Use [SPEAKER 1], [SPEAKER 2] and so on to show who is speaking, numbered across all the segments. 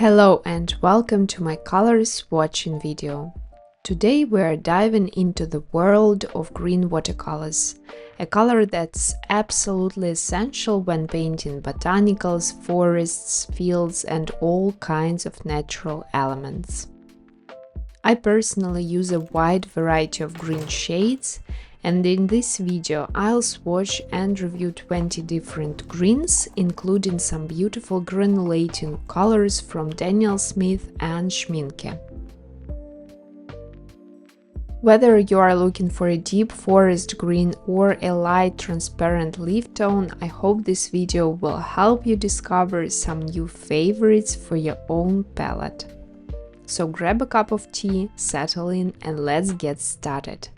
[SPEAKER 1] Hello and welcome to my colors swatching video. Today we are diving into the world of green watercolors, a color that's absolutely essential when painting botanicals, forests, fields and all kinds of natural elements. I personally use a wide variety of green shades, and in this video I'll swatch and review 20 different greens, including some beautiful granulating colors from Daniel Smith and Schmincke. Whether you are looking for a deep forest green or a light transparent leaf tone, I hope this video will help you discover some new favorites for your own palette. So grab a cup of tea, settle in and let's get started.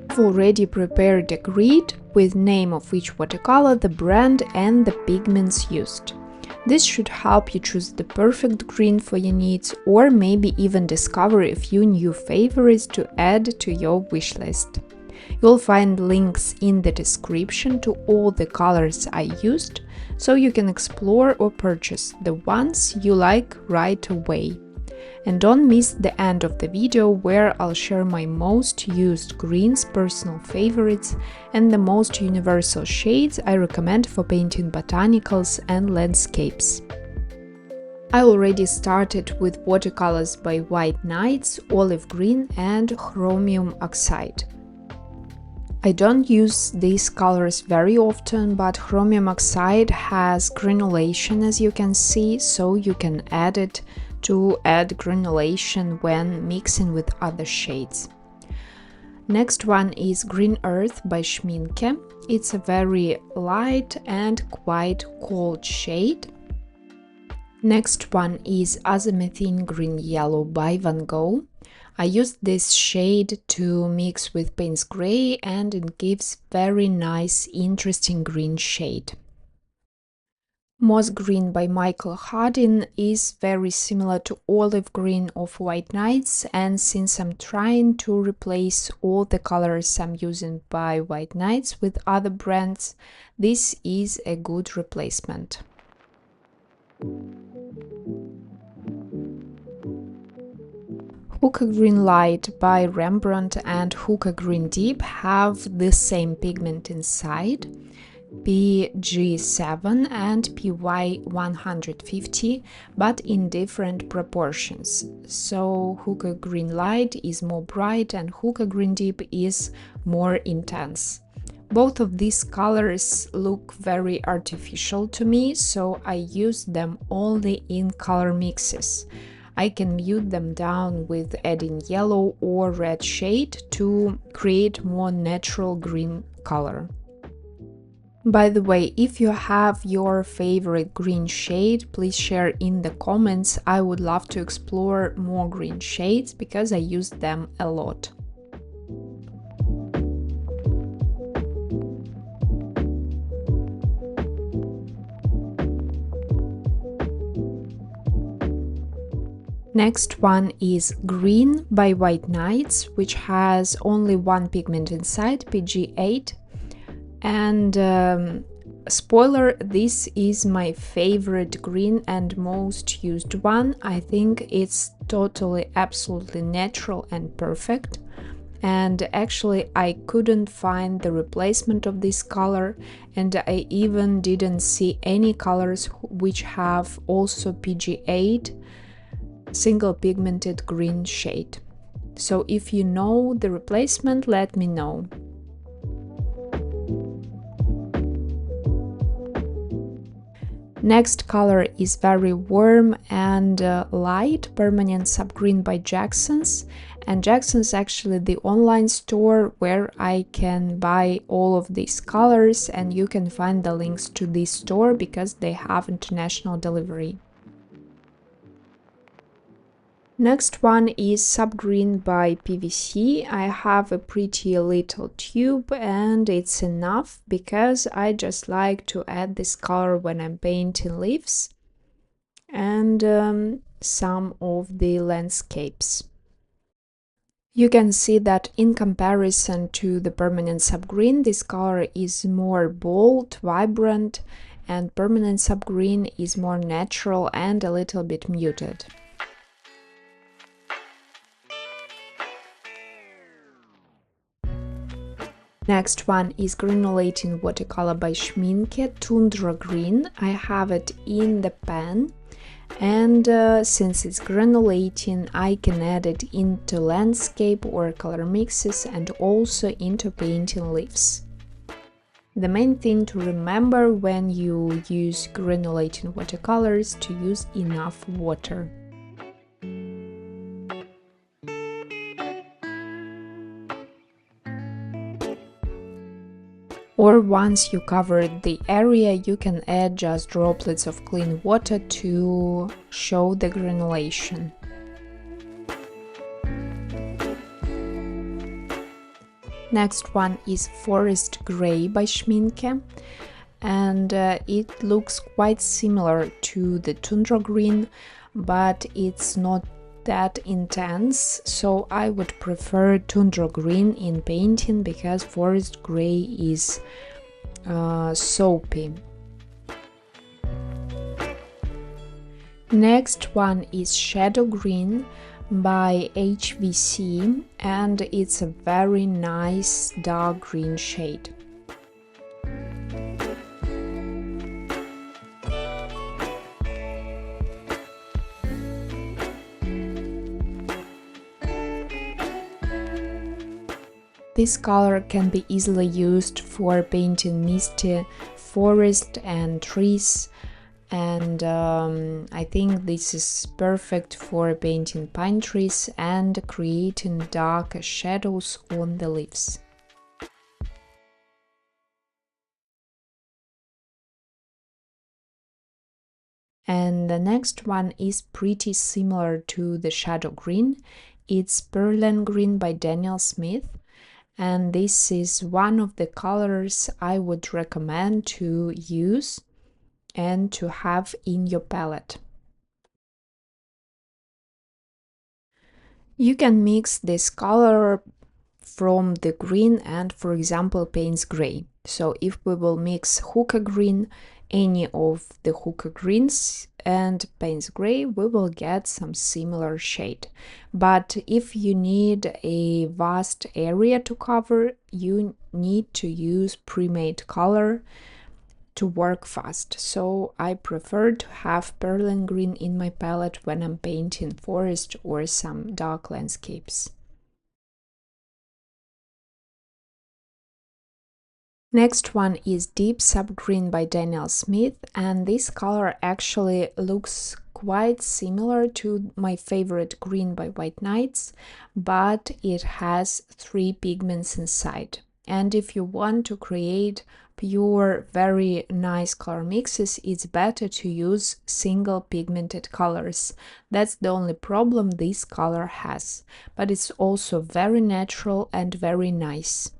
[SPEAKER 1] I've already prepared a grid with name of each watercolor, the brand and the pigments used. This should help you choose the perfect green for your needs or maybe even discover a few new favorites to add to your wishlist. You'll find links in the description to all the colors I used, so you can explore or purchase the ones you like right away. And don't miss the end of the video where I'll share my most used greens, personal favorites and the most universal shades I recommend for painting botanicals and landscapes. I already started with watercolors by White Nights, Olive Green and Chromium Oxide. I don't use these colors very often, but Chromium Oxide has granulation as you can see, so you can add it to add granulation when mixing with other shades. Next one is Green Earth by Schmincke. It's a very light and quite cold shade. Next one is Azomethine Green Yellow by Van Gogh. I used this shade to mix with Payne's Gray and it gives very nice, interesting green shade. Moss Green by Michael Hardin is very similar to Olive Green of White Nights, and since I'm trying to replace all the colors I'm using by White Nights with other brands, this is a good replacement. Hookah Green Light by Rembrandt and Hookah Green Deep have the same pigment inside, PG7 and PY150, but in different proportions. So Hookah Green Light is more bright and Hookah Green Deep is more intense. Both of these colors look very artificial to me, so I use them only in color mixes. I can mute them down with adding yellow or red shade to create more natural green color. By the way, if you have your favorite green shade, please share in the comments. I would love to explore more green shades because I use them a lot. Next one is Green by White Nights, which has only one pigment inside, PG8. And spoiler, this is my favorite green and most used one. I think it's totally absolutely natural and perfect, and actually I couldn't find the replacement of this color, and I even didn't see any colors which have also PG8 single pigmented green shade. So if you know the replacement, let me know. Next color is very warm and light, Permanent Subgreen by Jackson's, and Jackson's actually the online store where I can buy all of these colors, and you can find the links to this store because they have international delivery. Next one is Subgreen by PVC. I have a pretty little tube and it's enough because I just like to add this color when I'm painting leaves and some of the landscapes. You can see that in comparison to the permanent subgreen, this color is more bold, vibrant, and permanent subgreen is more natural and a little bit muted. Next one is Granulating Watercolor by Schmincke, Tundra Green. I have it in the pen, and since it's granulating, I can add it into landscape or color mixes and also into painting leaves. The main thing to remember when you use granulating watercolors to use enough water. Or once you covered the area, you can add just droplets of clean water to show the granulation. Next one is Forest Grey by Schmincke, and it looks quite similar to the Tundra Green, but it's not that intense, so I would prefer Tundra Green in painting because Forest Grey is soapy. Next one is Shadow Green by HVC, and it's a very nice dark green shade. This color can be easily used for painting misty forest and trees, and I think this is perfect for painting pine trees and creating dark shadows on the leaves. And the next one is pretty similar to the Shadow Green. It's Pearland Green by Daniel Smith. And this is one of the colors I would recommend to use and to have in your palette. You can mix this color from the green and, for example, Payne's Gray. So if we will mix Hookah Green, any of the Hookah Greens and Payne's Gray, we will get some similar shade. But if you need a vast area to cover, you need to use pre-made color to work fast. So I prefer to have Pearland Green in my palette when I'm painting forest or some dark landscapes. Next one is Deep Subgreen by Daniel Smith, and this color actually looks quite similar to my favorite green by White Nights, but it has 3 pigments inside. And if you want to create pure, very nice color mixes, it's better to use single pigmented colors. That's the only problem this color has, but it's also very natural and very nice.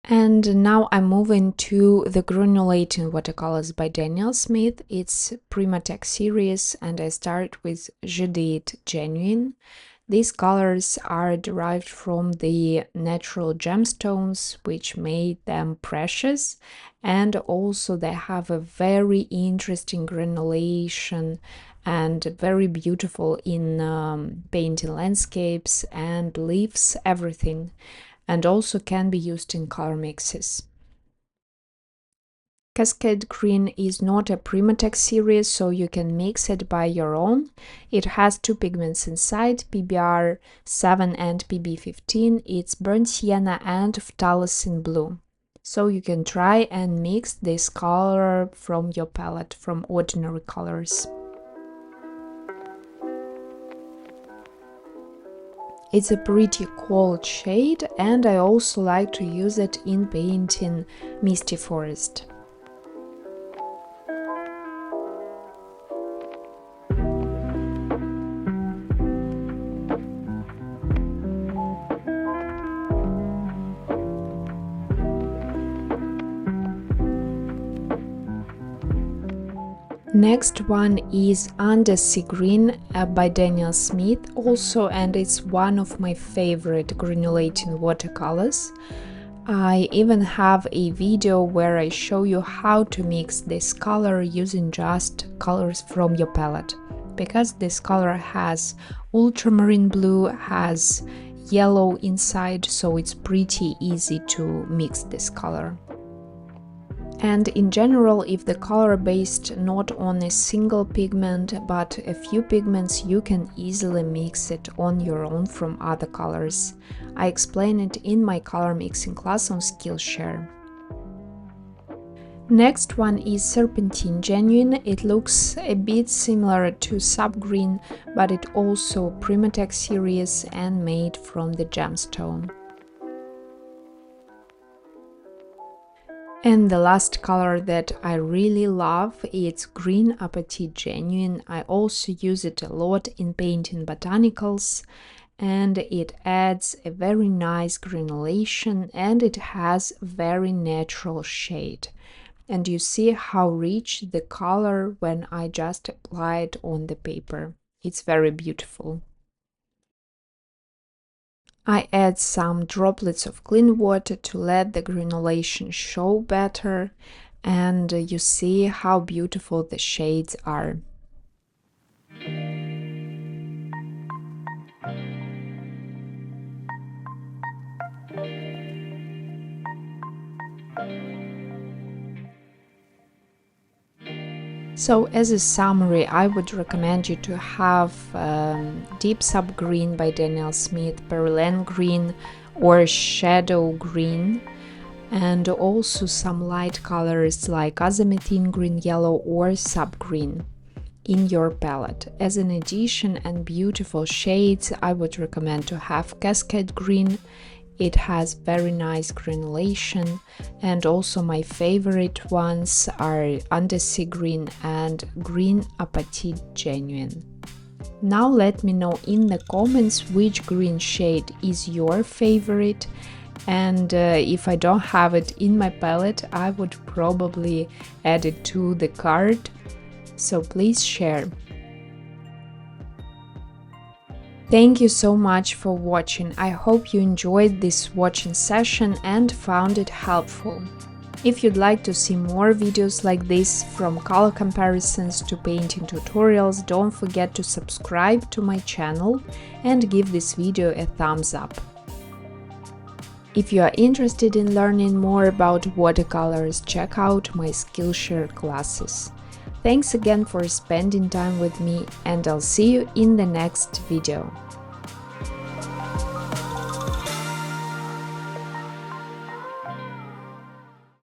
[SPEAKER 1] And now I'm moving to the Granulating Watercolors by Daniel Smith. It's Primatech series, and I start with Jaded Genuine. These colors are derived from the natural gemstones, which made them precious, and also they have a very interesting granulation and very beautiful in painting landscapes and leaves, everything, and also can be used in color mixes. Cascade Green is not a Primatech series, so you can mix it by your own. It has 2 pigments inside, PBR7 and PB15. It's Burnt Sienna and Phthalocene Blue. So you can try and mix this color from your palette, from ordinary colors. It's a pretty cold shade, and I also like to use it in painting misty forest. Next one is Undersea Green by Daniel Smith also, and it's one of my favorite granulating watercolors. I even have a video where I show you how to mix this color using just colors from your palette, because this color has ultramarine blue, has yellow inside, so it's pretty easy to mix this color. And in general, if the color based not on a single pigment but a few pigments, you can easily mix it on your own from other colors. I explain it in my color mixing class on Skillshare. Next one is Serpentine Genuine. It looks a bit similar to Subgreen, but it also Primatech series and made from the gemstone. And the last color that I really love is Green Apatite Genuine. I also use it a lot in painting botanicals, and it adds a very nice granulation and it has very natural shade. And you see how rich the color when I just apply it on the paper. It's very beautiful. I add some droplets of clean water to let the granulation show better, and you see how beautiful the shades are. So as a summary, I would recommend you to have Deep Subgreen by Daniel Smith, Pearland Green or Shadow Green, and also some light colors like Azomethine Green Yellow or Subgreen in your palette. As an addition and beautiful shades, I would recommend to have Cascade Green. It has very nice granulation, and also my favorite ones are Undersea Green and Green Apatite Genuine. Now let me know in the comments which green shade is your favorite, and if I don't have it in my palette, I would probably add it to the card, so please share. Thank you so much for watching. I hope you enjoyed this swatching session and found it helpful. If you'd like to see more videos like this, from color comparisons to painting tutorials, don't forget to subscribe to my channel and give this video a thumbs up. If you are interested in learning more about watercolors, check out my Skillshare classes. Thanks again for spending time with me, and I'll see you in the next video.